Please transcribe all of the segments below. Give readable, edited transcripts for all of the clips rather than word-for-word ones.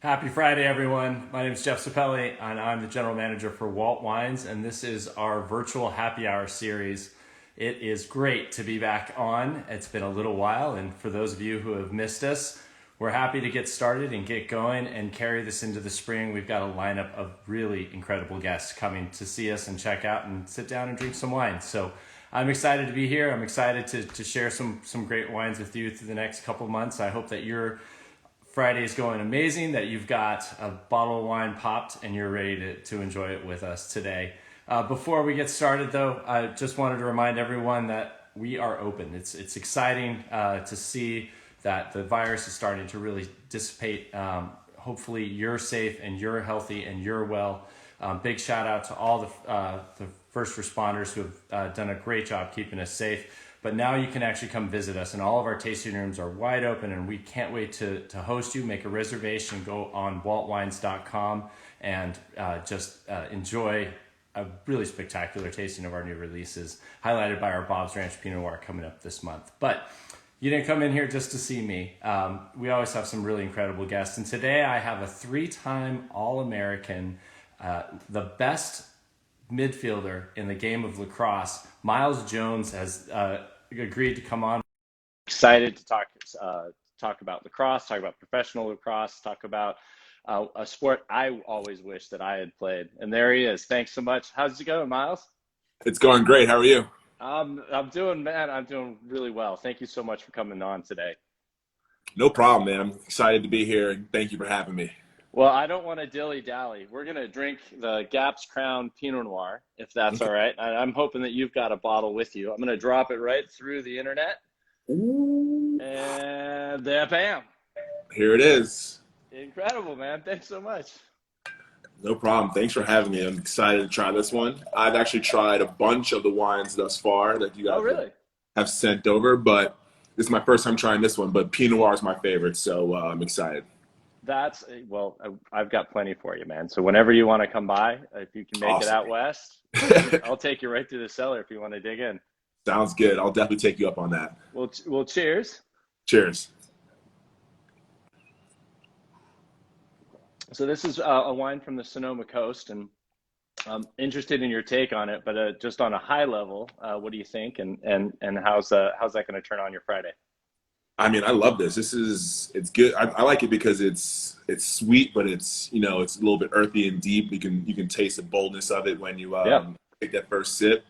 Happy Friday, everyone. My name is Jeff Sapelli, and I'm the general manager for Walt Wines, and this is our virtual happy hour series. It is great to be back on. It's been a little while, and for those of you who have missed us, we're happy to get started and get going and carry this into the spring. We've got a lineup of really incredible guests coming to see us and check out and sit down and drink some wine. So I'm excited to be here. I'm excited to share some great wines with you through the next couple of months. I hope that your Friday is going amazing, that you've got a bottle of wine popped and you're ready to enjoy it with us today. Before we get started, though, I just wanted to remind everyone that we are open. It's exciting to see that the virus is starting to really dissipate. Hopefully you're safe and you're healthy and you're well. Big shout out to all the first responders who have done a great job keeping us safe. But now you can actually come visit us, and all of our tasting rooms are wide open, and we can't wait to host you. Make a reservation, go on waltwines.com, and just enjoy a really spectacular tasting of our new releases, highlighted by our Bob's Ranch Pinot Noir coming up this month. But you didn't come in here just to see me. We always have some really incredible guests, and today I have a three-time All-American, the best midfielder in the game of lacrosse. Myles Jones has agreed to come on. Excited to talk about lacrosse, talk about professional lacrosse, talk about a sport I always wish that I had played. And there he is. Thanks so much. How's it going, Myles? It's going great. How are you? I'm doing really well. Thank you so much for coming on today. No problem, man. I'm excited to be here, and thank you for having me. Well, I don't want to dilly-dally. We're going to drink the Gap's Crown Pinot Noir, if that's all right. I'm hoping that you've got a bottle with you. I'm going to drop it right through the internet. Ooh. And there, bam. Here it is. Incredible, man. Thanks so much. No problem. Thanks for having me. I'm excited to try this one. I've actually tried a bunch of the wines thus far that you guys have sent over, but this is my first time trying this one. But Pinot Noir is my favorite, so I'm excited. Well, I've got plenty for you, man. So whenever you want to come by, if you can make it out west, I'll take you right through the cellar if you want to dig in. Sounds good. I'll definitely take you up on that. Well, cheers. Cheers. So this is a wine from the Sonoma Coast, and I'm interested in your take on it, but just on a high level, what do you think, and how's that going to turn on your Friday? I mean, I love this. It's good. I like it because it's sweet, but it's a little bit earthy and deep. You can taste the boldness of it when you take that first sip.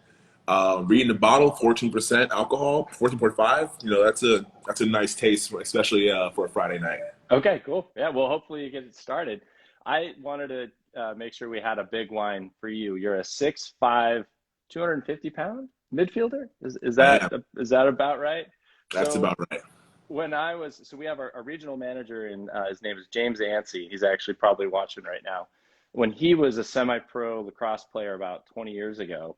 Reading the bottle, 14% alcohol, 14.5. That's a nice taste, especially for a Friday night. Okay, cool. Yeah, well, hopefully you get it started. I wanted to make sure we had a big wine for you. You're a 6'5", 250-pound midfielder. Is that about right? That's about right. So we have our regional manager, and his name is James Ansey. He's actually probably watching right now. When he was a semi-pro lacrosse player about 20 years ago,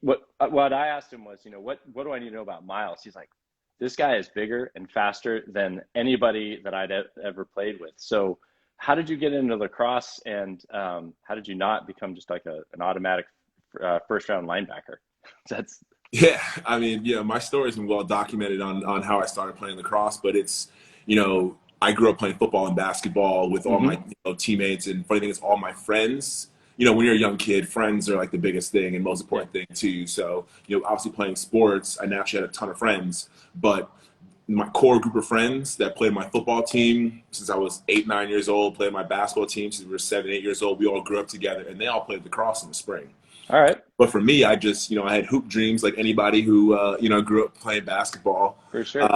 what I asked him was, what do I need to know about Myles? He's like, this guy is bigger and faster than anybody that I'd ever played with. So how did you get into lacrosse, and how did you not become just like an automatic first-round linebacker? Yeah, I mean, my story's been well documented on how I started playing lacrosse, but it's, I grew up playing football and basketball with all my teammates, and funny thing is all my friends, when you're a young kid, friends are like the biggest thing and most important thing too. So, obviously playing sports, I naturally had a ton of friends, but my core group of friends that played my football team since I was 8, 9 years old, played my basketball team since we were 7, 8 years old, we all grew up together, and they all played lacrosse in the spring. All right. But for me, I just, I had hoop dreams like anybody who, grew up playing basketball. For sure.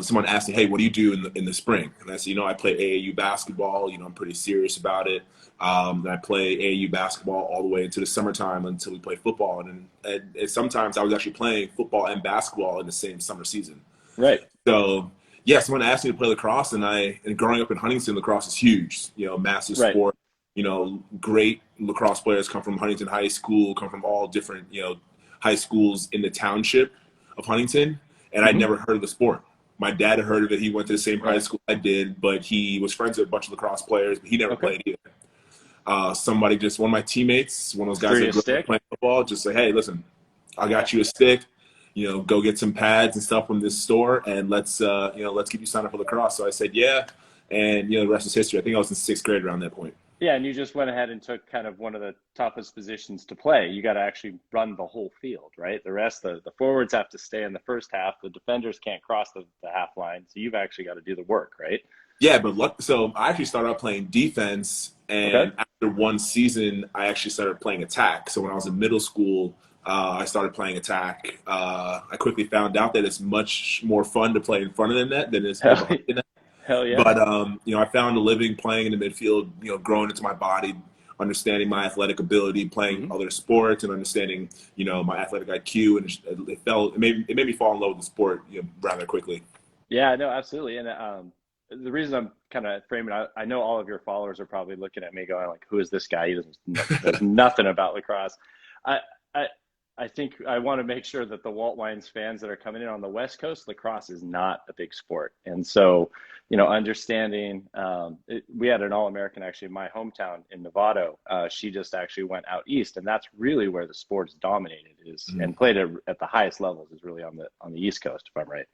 Someone asked me, hey, what do you do in the spring? And I said, I play AAU basketball. I'm pretty serious about it. And I play AAU basketball all the way into the summertime until we play football. And sometimes I was actually playing football and basketball in the same summer season. Right. So, someone asked me to play lacrosse, and growing up in Huntington, lacrosse is huge, massive sport. Great lacrosse players come from Huntington High School, come from all different, high schools in the township of Huntington. And I'd never heard of the sport. My dad had heard of it. He went to the same high school I did, but he was friends with a bunch of lacrosse players, but he never played either. One of my teammates, one of those guys that grew up playing football, just say, hey, listen, I got you a stick. Go get some pads and stuff from this store, and let's get you signed up for lacrosse. So I said, yeah. and the rest is history. I think I was in sixth grade around that point. Yeah, and you just went ahead and took kind of one of the toughest positions to play. You got to actually run the whole field, right? The rest, the forwards have to stay in the first half. The defenders can't cross the half line, so you've actually got to do the work, right? Yeah, but so I actually started out playing defense, Okay. and after one season, I actually started playing attack. So when I was in middle school, I started playing attack. I quickly found out that it's much more fun to play in front of the net than it is to play Hell, behind the net. hell yeah. But I found a living playing in the midfield. Growing into my body, understanding my athletic ability, playing other sports, and understanding my athletic IQ, and it made me fall in love with the sport rather quickly. Yeah, no, absolutely. And the reason I'm kind of framing, I know all of your followers are probably looking at me going like, who is this guy? He doesn't knows nothing about lacrosse. I, I, I think I want to make sure that the Walt Wines fans that are coming in on the West Coast, lacrosse is not a big sport. And so, understanding, we had an All-American actually in my hometown in Novato. She just actually went out east, and that's really where the sport's dominated and played at the highest levels is really on the East Coast, if I'm right.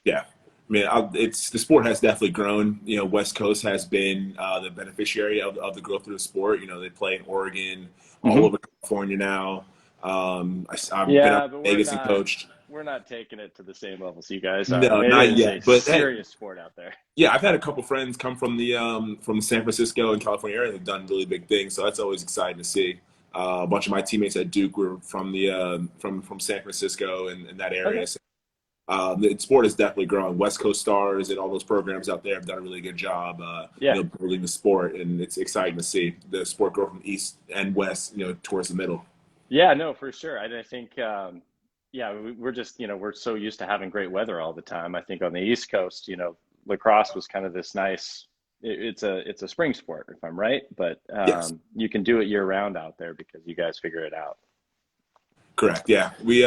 Yeah. I mean, the sport has definitely grown. West Coast has been the beneficiary of the growth of the sport. They play in Oregon, all over California now. I've been up but in Vegas and coached. we're not taking it to the same level as you guys are. No, I mean, not it is yet. a But serious sport out there. yeah, I've had a couple friends come from the San Francisco and California area. They've done really big things, so that's always exciting to see. A bunch of my teammates at Duke were from the from San Francisco and that area. Okay. So, the sport is definitely growing. West Coast Stars and all those programs out there have done a really good job, building the sport, and it's exciting to see the sport grow from east and west, towards the middle. Yeah, no, for sure. I think, we're just, we're so used to having great weather all the time. I think on the East Coast, lacrosse was kind of this nice. It's a spring sport, if I'm right, but Yes. you can do it year round out there because you guys figure it out. Correct. Yeah, we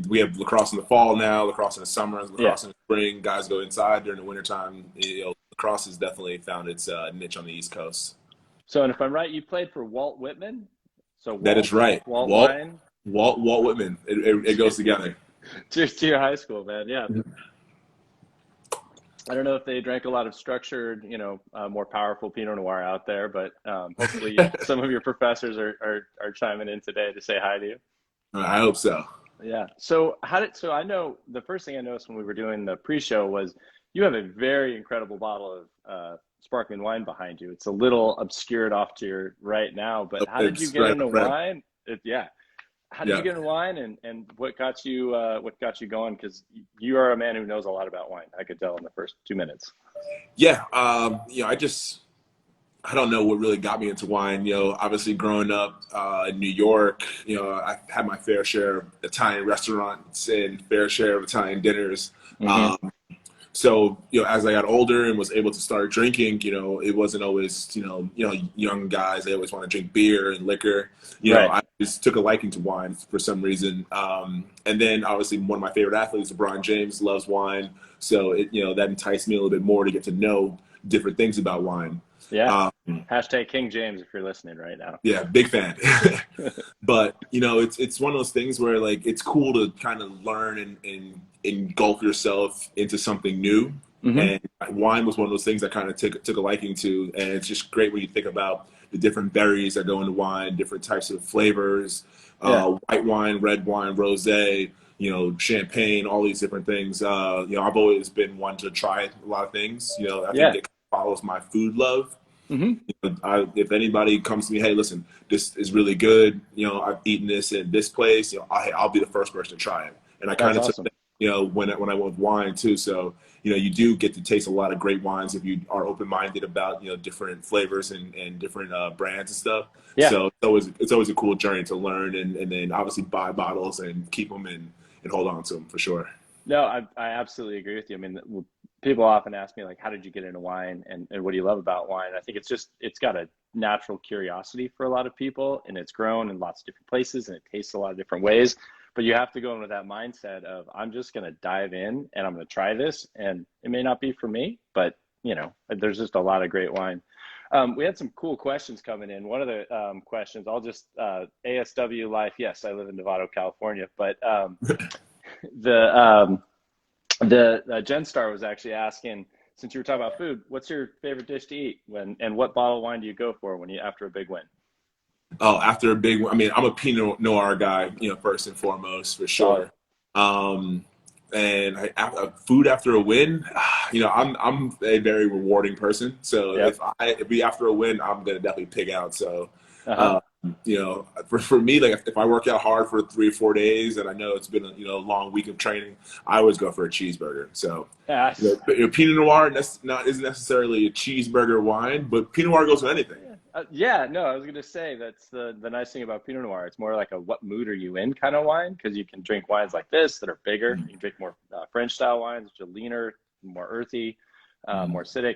we have lacrosse in the fall now, lacrosse in the summer, lacrosse in the spring. Guys go inside during the wintertime. Lacrosse has definitely found its niche on the East Coast. So, and if I'm right, you played for Walt Whitman. So That is right. Walt Wine. Walt Whitman. It goes together. Cheers to your high school, man. Yeah. I don't know if they drank a lot of structured, more powerful Pinot Noir out there, but hopefully some of your professors are chiming in today to say hi to you. I hope so. Yeah. So I know the first thing I noticed when we were doing the pre-show was you have a very incredible bottle of sparkling wine behind you. It's a little obscured off to your right now, but how did you get into wine? How did you get into wine, and what got you going? Because you are a man who knows a lot about wine. I could tell in the first 2 minutes. Yeah. I don't know what really got me into wine. Obviously growing up in New York, I had my fair share of Italian restaurants and fair share of Italian dinners. So, as I got older and was able to start drinking, it wasn't always, young guys, they always want to drink beer and liquor. Right. I just took a liking to wine for some reason. And then obviously one of my favorite athletes, LeBron James, loves wine. So that enticed me a little bit more to get to know different things about wine. Yeah. Hashtag King James if you're listening right now. Yeah, big fan. But it's one of those things where like it's cool to kind of learn and engulf yourself into something new. And wine was one of those things I kind of took a liking to, and it's just great when you think about the different berries that go into wine, different types of flavors, white wine, red wine, rosé, champagne, all these different things. I've always been one to try a lot of things. I think it follows my food love. If anybody comes to me, hey, listen, this is really good. I've eaten this in this place. I'll be the first person to try it. And I kind of took that, when I went with wine too. So, you do get to taste a lot of great wines if you are open-minded about, different flavors and different brands and stuff. Yeah. So it's always a cool journey to learn and then obviously buy bottles and keep them and hold on to them for sure. No, I absolutely agree with you. I mean, people often ask me, like, how did you get into wine and what do you love about wine? I think it's got a natural curiosity for a lot of people, and it's grown in lots of different places and it tastes a lot of different ways. But you have to go in with that mindset of, I'm just going to dive in and I'm going to try this. And it may not be for me, but, there's just a lot of great wine. We had some cool questions coming in. One of the questions, I'll just, ASW life. Yes, I live in Novato, California, but the Jen Star was actually asking, since you were talking about food, what's your favorite dish to eat and what bottle of wine do you go for after a big win? Oh, after a big one, I mean, I'm a Pinot Noir guy, first and foremost, for Solid. sure. Um, and food after a win, I'm a very rewarding person. So Yep. if we after a win, I'm gonna definitely pig out. So, Uh-huh. for me, like if I work out hard for 3 or 4 days and I know it's been a long week of training, I always go for a cheeseburger. So, Yes. Pinot Noir isn't necessarily a cheeseburger wine, but Pinot Noir goes with anything. Yeah, no, I was gonna say that's the nice thing about Pinot Noir. It's more like a what mood are you in kind of wine because you can drink wines like this that are bigger. You can drink more French style wines, which are leaner, more earthy, more acidic.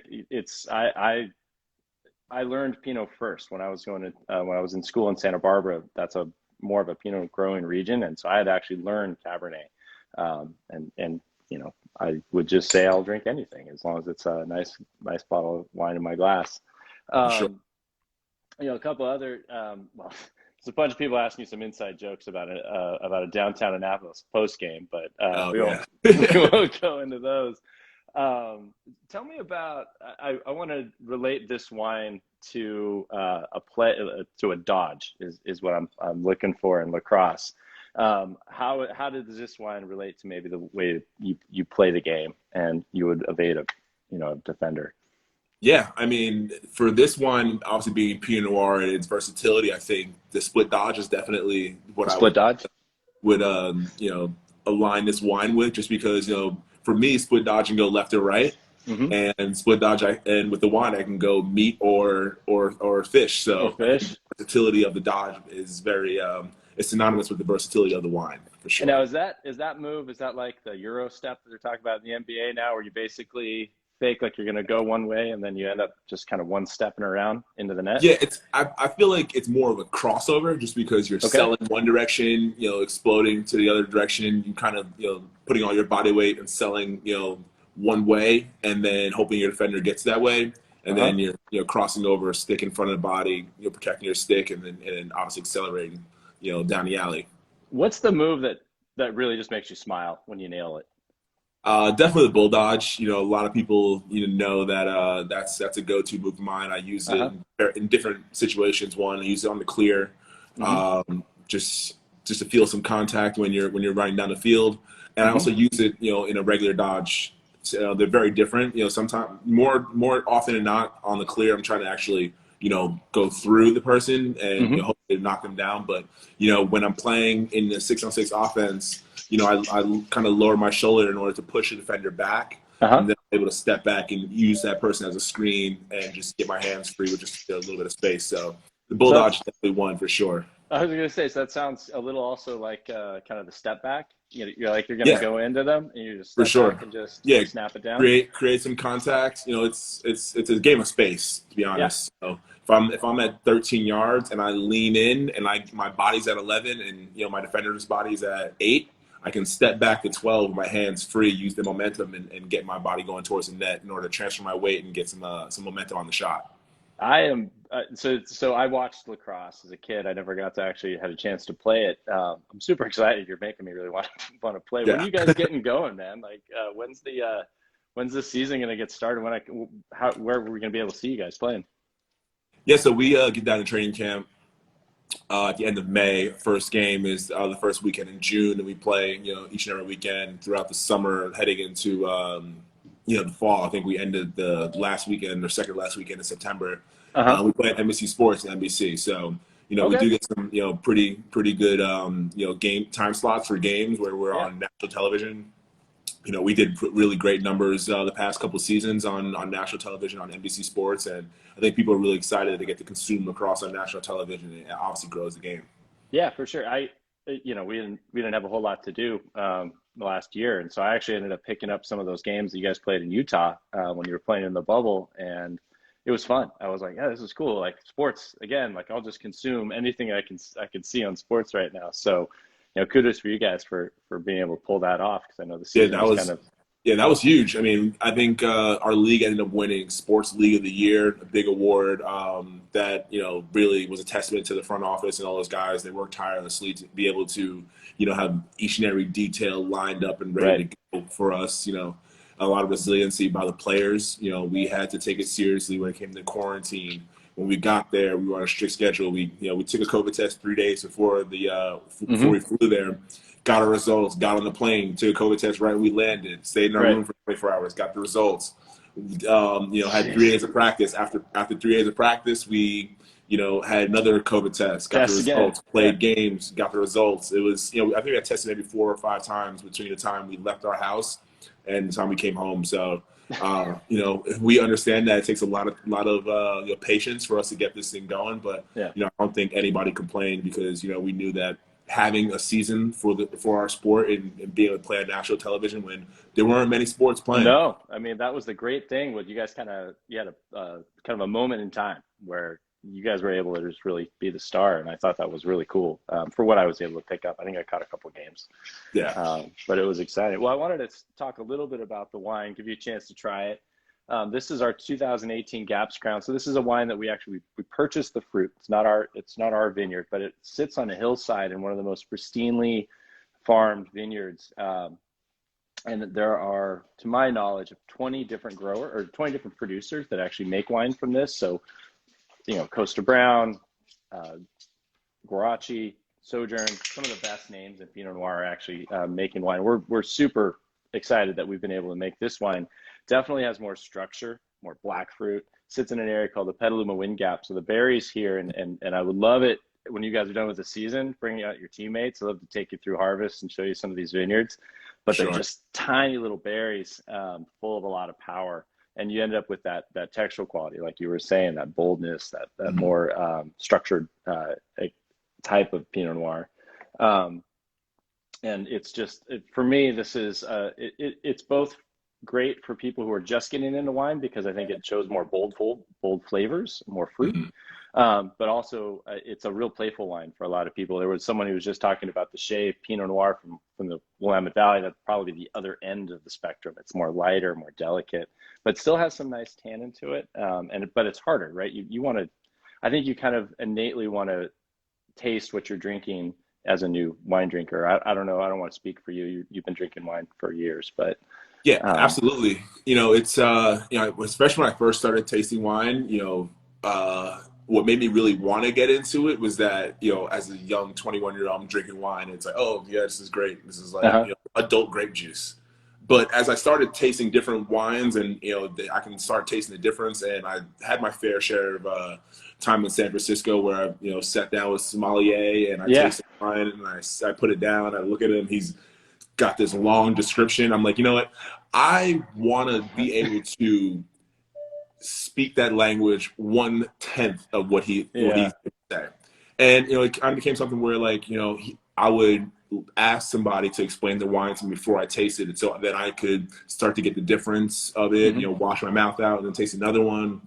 I learned Pinot first when I was when I was in school in Santa Barbara. That's more of a Pinot growing region, and so I had actually learned Cabernet. And I would just say I'll drink anything as long as it's a nice bottle of wine in my glass. Sure. A couple other well, there's a bunch of people asking you some inside jokes about a downtown Annapolis post game, but we won't go into those. Tell me about. I want to relate this wine to to a dodge is what I'm looking for in lacrosse. How does this wine relate to maybe the way you play the game and you would evade a defender? Yeah, I mean, for this one, obviously being Pinot Noir and its versatility, I think the split dodge is definitely what I would align this wine with, just because for me, split dodge can go left or right, and split dodge and with the wine I can go meat or fish. So the versatility of the dodge is very it's synonymous with the versatility of the wine for sure. And now is that move, is that like the Euro step that they're talking about in the NBA now, where you basically fake like you're going to go one way and then you end up just kind of one stepping around into the net? Yeah, I feel like it's more of a crossover just because you're selling one direction, exploding to the other direction. You kind of, putting all your body weight and selling, one way and then hoping your defender gets that way. And then you're crossing over a stick in front of the body, protecting your stick and then obviously accelerating, down the alley. What's the move that really just makes you smile when you nail it? Definitely the bull dodge. A lot of people know that that's a go-to move of mine. I use it in different situations. One, I use it on the clear, just to feel some contact when you're running down the field, and I also use it in a regular dodge. So, they're very different. Sometimes more often than not on the clear, I'm trying to actually go through the person and hopefully knock them down. But when I'm playing in the 6-on-6 offense, I kind of lower my shoulder in order to push the defender back, and then I'm able to step back and use that person as a screen and just get my hands free with just a little bit of space. So the bull dodge is definitely one for sure. I was going to say, so that sounds a little also like kind of the step back. You're like you're going to go into them and you just step back and just snap it down. Create some contact. It's a game of space, to be honest. Yeah. So if I'm at 13 yards and I lean in and my body's at 11 and my defender's body's at 8. I can step back to 12 with my hands free, use the momentum, and get my body going towards the net in order to transfer my weight and get some momentum on the shot. I am so I watched lacrosse as a kid. I never got to actually had a chance to play it. I'm super excited. You're making me really want to play. Yeah. When are you guys getting going, man? Like when's the season going to get started? Where are we going to be able to see you guys playing? Yeah, so we get down to training camp at the end of May. First game is the first weekend in June, and we play each and every weekend throughout the summer, heading into the fall. I think we ended the last weekend or second last weekend in September. We play at NBC Sports and NBC, so we do get some pretty good game time slots for games where we're on national television. We did really great numbers the past couple of seasons on national television on NBC Sports, and I think people are really excited to get to consume lacrosse on national television, and it obviously grows the game. Yeah, for sure. We didn't have a whole lot to do the last year, and so I actually ended up picking up some of those games that you guys played in Utah when you were playing in the bubble, and it was fun. I was like, yeah, this is cool. Like sports again. Like I'll just consume anything I can see on sports right now. So. Kudos for you guys for being able to pull that off, because I know the season was kind of. Yeah, that was huge. I mean, I think our league ended up winning Sports League of the Year, a big award that really was a testament to the front office and all those guys. They worked tirelessly to be able to have each and every detail lined up and ready to go for us. a lot of resiliency by the players. You know, we had to take it seriously when it came to quarantine. When we got there, we were on a strict schedule. We took a COVID test 3 days before before we flew there, got our results, got on the plane, took a COVID test right when we landed, stayed in our room for 24 hours, got the results. Had 3 days of practice. After 3 days of practice, we had another COVID test, got the results, played games, got the results. It was, I think I tested maybe 4 or 5 times between the time we left our house and the time we came home. So, we understand that it takes a lot of patience for us to get this thing going. But, I don't think anybody complained because, we knew that having a season for our sport and being able to play on national television when there weren't many sports playing. No, I mean, that was the great thing with you guys. You had a kind of a moment in time where you guys were able to just really be the star, and I thought that was really cool for what I was able to pick up. I think I caught a couple games. Yeah. But it was exciting. Well, I wanted to talk a little bit about the wine, give you a chance to try it. This is our 2018 Gaps Crown. So this is a wine that we purchased the fruit. It's not our vineyard, but it sits on a hillside in one of the most pristinely farmed vineyards. And there are, to my knowledge, 20 different producers that actually make wine from this. So, Costa Brown, Guarachi, Sojourn, some of the best names in Pinot Noir are actually making wine. We're super excited that we've been able to make this wine. Definitely has more structure, more black fruit. Sits in an area called the Petaluma Wind Gap. So the berries here, and I would love it when you guys are done with the season, bringing out your teammates. I'd love to take you through harvest and show you some of these vineyards. But they're just tiny little berries full of a lot of power. And you end up with that textural quality, like you were saying, that boldness, that more structured type of Pinot Noir. And it's just, for me, this is, it's both great for people who are just getting into wine because I think it shows more bold flavors, more fruit. But also it's a real playful wine for a lot of people. There was someone who was just talking about the Shea Pinot Noir from the Willamette Valley. That's probably the other end of the spectrum. It's more lighter, more delicate, but still has some nice tannin to it. But it's harder, right? You want to, I think you kind of innately want to taste what you're drinking as a new wine drinker. I don't know. I don't want to speak for you. You've been drinking wine for years, but yeah, absolutely. It's especially when I first started tasting wine, what made me really want to get into it was that, as a young 21-year-old, I'm drinking wine. And it's like, oh, yeah, this is great. This is like adult grape juice. But as I started tasting different wines and, I can start tasting the difference. And I had my fair share of time in San Francisco where I, sat down with sommelier and I tasted wine and I put it down. I look at him. He's got this long description. I'm like, you know what? I want to be able to speak that language 1/10 of what he said. And, it kind of became something where I would ask somebody to explain the wine to me before I tasted it so that I could start to get the difference of it, wash my mouth out and then taste another one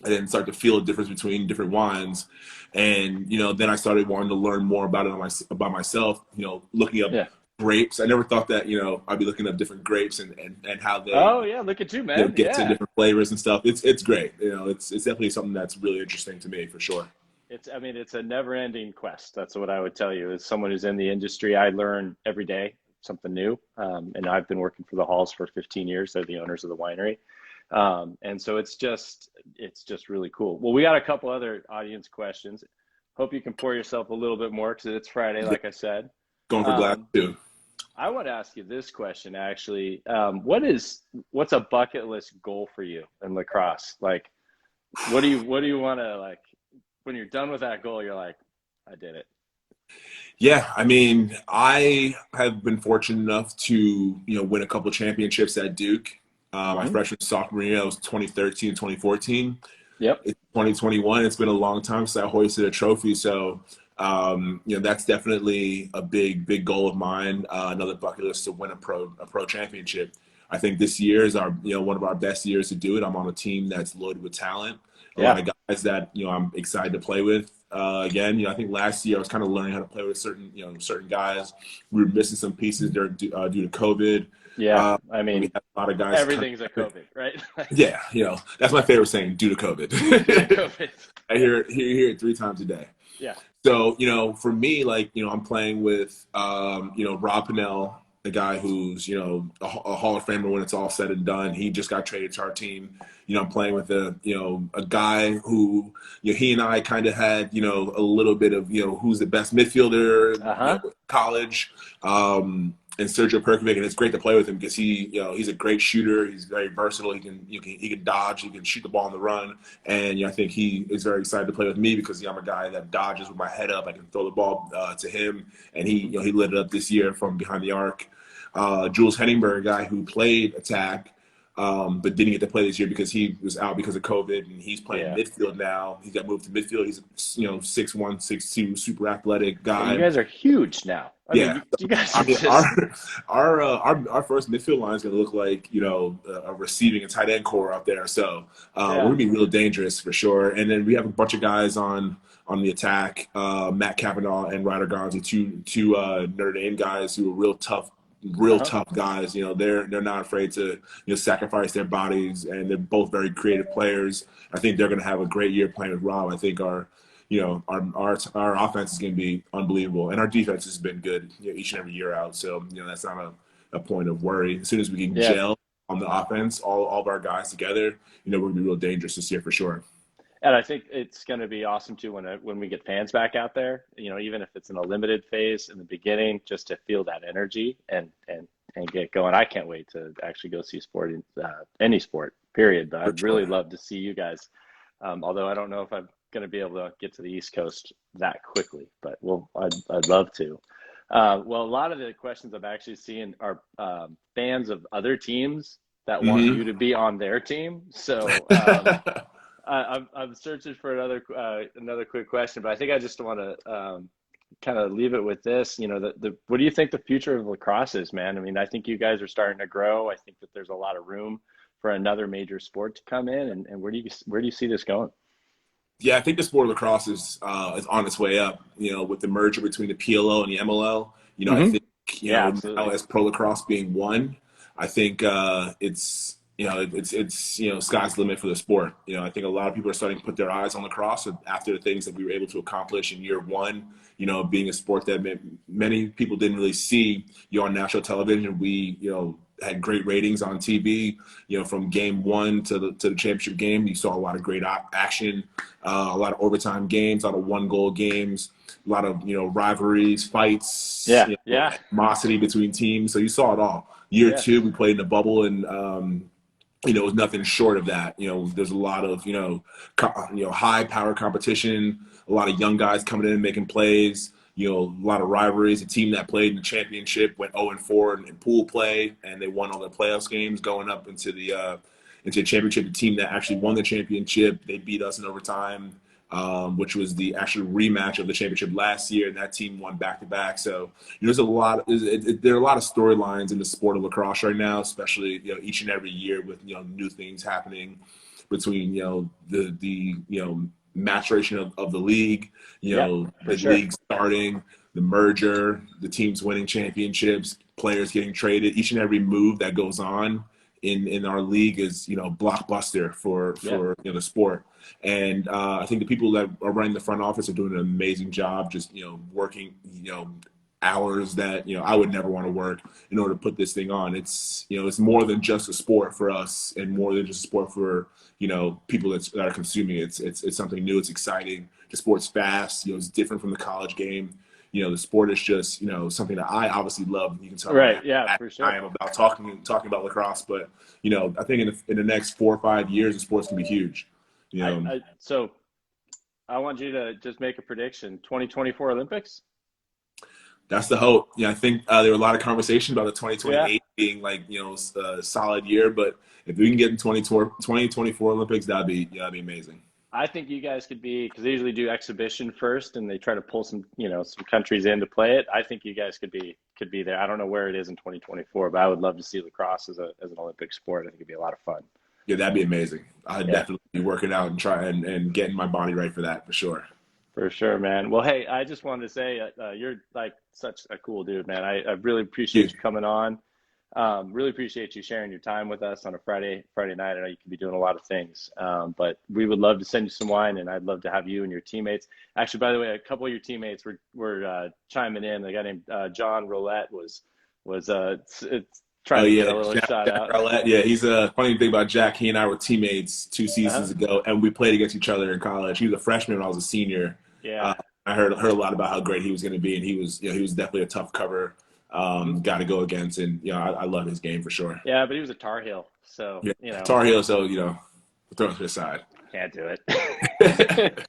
and then start to feel a difference between different wines. And, then I started wanting to learn more about it about myself, looking up grapes. I never thought that, I'd be looking up different grapes and how they look at you, man. Get to different flavors and stuff. It's great. It's definitely something that's really interesting to me for sure. It's a never-ending quest. That's what I would tell you. As someone who's in the industry, I learn every day something new. And I've been working for the Halls for 15 years. They're the owners of the winery. And so it's just really cool. Well, we got a couple other audience questions. Hope you can pour yourself a little bit more because it's Friday, like I said. Going for glass too. I want to ask you this question, actually. What's a bucket list goal for you in lacrosse? Like, what do you want to, like, when you're done with that goal, you're like, I did it. Yeah, I mean, I have been fortunate enough to, win a couple championships at Duke. My freshman sophomore year, that was 2013, 2014. Yep. It's 2021. It's been a long time since I hoisted a trophy. So, that's definitely a big goal of mine. Another bucket list to win a pro championship. I think this year is one of our best years to do it. I'm on a team that's loaded with talent. A lot of guys that, I'm excited to play with. Again, I think last year I was kind of learning how to play with certain guys. We were missing some pieces due to COVID. Yeah, I mean, we had a lot of guys. Everything's a COVID, right? Yeah, that's my favorite saying, due to COVID. COVID. I hear it 3 times a day. Yeah. So, for me, I'm playing with, Rob Pennell, a guy who's, you know, a Hall of Famer when it's all said and done. He just got traded to our team. You know, I'm playing with a guy who, you know, he and I kind of had, you know, a little bit of, you know, who's the best midfielder, you know, college. And Sergio Perkovic, and it's great to play with him because he's a great shooter. He's very versatile. He can dodge. He can shoot the ball on the run. And I think he is very excited to play with me because I'm a guy that dodges with my head up. I can throw the ball to him, and he lit it up this year from behind the arc. Jules Henningberg, a guy who played attack, but didn't get to play this year because he was out because of COVID, and he's playing midfield now. He got moved to midfield. He's 6'1", 6'2", super athletic guy. You guys are huge now. I mean, you guys are our first midfield line is going to look like, you know, a receiving and tight end core out there. So we're going to be real dangerous for sure. And then we have a bunch of guys on the attack, Matt Kavanaugh and Ryder Gonzi, two Notre Dame guys who are real tough guys. You know, they're not afraid to, you know, sacrifice their bodies, and they're both very creative players. I think they're going to have a great year playing with Rob. I think our offense is going to be unbelievable, and our defense has been good, you know, each and every year out. So, you know, that's not a point of worry. As soon as we can gel on the offense, all of our guys together, you know, we're going to be real dangerous this year for sure. And I think it's going to be awesome too when we get fans back out there, you know, even if it's in a limited phase in the beginning, just to feel that energy and get going. I can't wait to actually go see any sport, period. But I'd really love to see you guys. Although I don't know if I'm going to be able to get to the East Coast that quickly, but I'd love to. Well, a lot of the questions I'm actually seeing are fans of other teams that want you to be on their team. So I'm searching for another quick question, but I think I just want to kind of leave it with this. You know, what do you think the future of lacrosse is, man? I mean, I think you guys are starting to grow. I think that there's a lot of room for another major sport to come in, and where do you see this going? Yeah, I think the sport of lacrosse is on its way up. You know, with the merger between the PLO and the MLL. You know, I think now as pro lacrosse being one, I think it's sky's the limit for the sport. You know, I think a lot of people are starting to put their eyes on lacrosse after the things that we were able to accomplish in year one. You know, being a sport that many people didn't really see. You know, on national television, we had great ratings on TV. You know, from game one to the championship game, you saw a lot of great action, a lot of overtime games, a lot of 1-goal games, a lot of rivalries, fights, animosity between teams. So you saw it all. Year two, we played in the bubble, and it was nothing short of that. You know, there's a lot of high power competition, a lot of young guys coming in and making plays. You know, a lot of rivalries. A team that played in the championship went 0-4 in pool play, and they won all their playoffs games going up into the championship. The team that actually won the championship, they beat us in overtime, which was the actual rematch of the championship last year, and that team won back-to-back. So there are a lot of storylines in the sport of lacrosse right now, especially each and every year with new things happening between the maturation of the league, league starting, the merger, the teams winning championships, players getting traded. Each and every move that goes on in our league is blockbuster for the sport. And I think the people that are running the front office are doing an amazing job, just working hours that I would never want to work in order to put this thing on. It's it's more than just a sport for us, and more than just a sport for people that are consuming it. It's something new. It's exciting. The sport's fast. It's different from the college game. The sport is just something that I obviously love. You can tell for sure. I am about talking about lacrosse, but I think in the next 4 or 5 years, the sport's gonna be huge. So I want you to just make a prediction. 2024 Olympics. That's the hope. I think there were a lot of conversation about the 2028 being a solid year, but if we can get in 2024 Olympics, that'd be amazing. I think you guys could be, because they usually do exhibition first, and they try to pull some countries in to play it. I think you guys could be there. I don't know where it is in 2024, but I would love to see lacrosse as an Olympic sport. I think it'd be a lot of fun. Yeah, that'd be amazing. I'd definitely be working out and try and getting my body right for that, for sure. For sure, man. Well, hey, I just wanted to say you're like such a cool dude, man. I really appreciate you coming on. Really appreciate you sharing your time with us on a Friday night. I know you could be doing a lot of things, but we would love to send you some wine, and I'd love to have you and your teammates. Actually, by the way, a couple of your teammates were chiming in. A guy named John Roulette was it's trying to get a little shout out. Arlette. Yeah, he's a funny thing about Jack. He and I were teammates 2 seasons ago, and we played against each other in college. He was a freshman when I was a senior. Yeah, I heard a lot about how great he was going to be, and he was definitely a tough cover guy to go against, and I love his game for sure. Yeah, but he was a Tar Heel, so Tar Heel, so throw it to the side. Can't do it.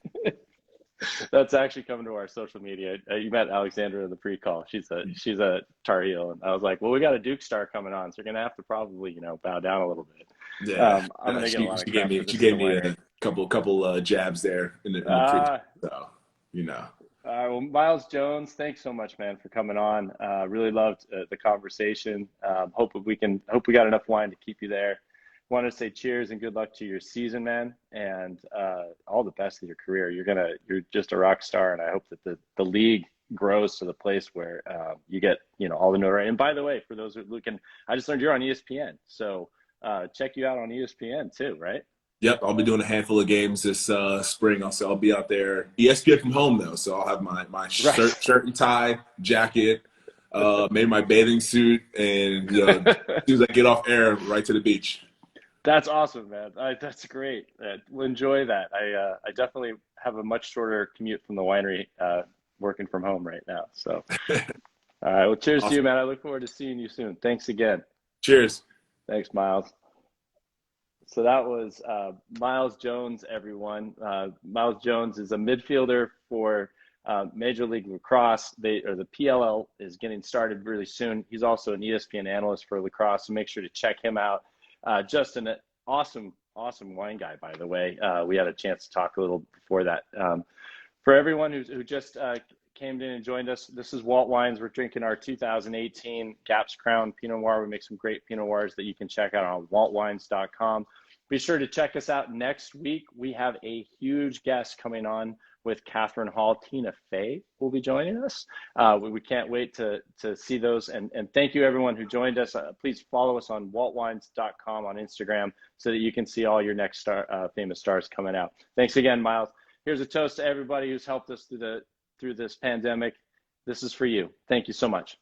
That's actually coming to our social media. You met Alexandra in the pre-call. She's a Tar Heel, and I was like, well, we got a Duke star coming on, so you're gonna have to probably bow down a little bit. Yeah, I'm gonna get a lot of she gave me a couple jabs there in the pre-call, so well, Myles Jones, thanks so much, man, for coming on. Really loved the conversation. Hope we got enough wine to keep you there. Want to say cheers and good luck to your season, man, and all the best in your career. You're just a rock star, and I hope that the league grows to the place where you get all the notoriety. And by the way, for those who are looking, I just learned you're on ESPN, so check you out on ESPN too, right? Yep, I'll be doing a handful of games this spring. I'll be out there. ESPN from home though, so I'll have my shirt and tie, jacket, maybe my bathing suit, and as soon as I get off air, right to the beach. That's awesome, man. That's great. We'll enjoy that. I definitely have a much shorter commute from the winery working from home right now. So, all right. Well, cheers to you, man. I look forward to seeing you soon. Thanks again. Cheers. Thanks, Myles. So that was Myles Jones, everyone. Myles Jones is a midfielder for Major League Lacrosse. The PLL is getting started really soon. He's also an ESPN analyst for lacrosse, so make sure to check him out. Just an awesome wine guy, by the way. We had a chance to talk a little before that. For everyone who just came in and joined us, this is Walt Wines. We're drinking our 2018 Gaps Crown Pinot Noir. We make some great Pinot Noirs that you can check out on waltwines.com. Be sure to check us out next week. We have a huge guest coming on with Catherine Hall. Tina Fey will be joining us. We can't wait to see those. And thank you, everyone who joined us. Please follow us on waltwines.com on Instagram so that you can see all your next famous stars coming out. Thanks again, Myles. Here's a toast to everybody who's helped us through this pandemic. This is for you. Thank you so much.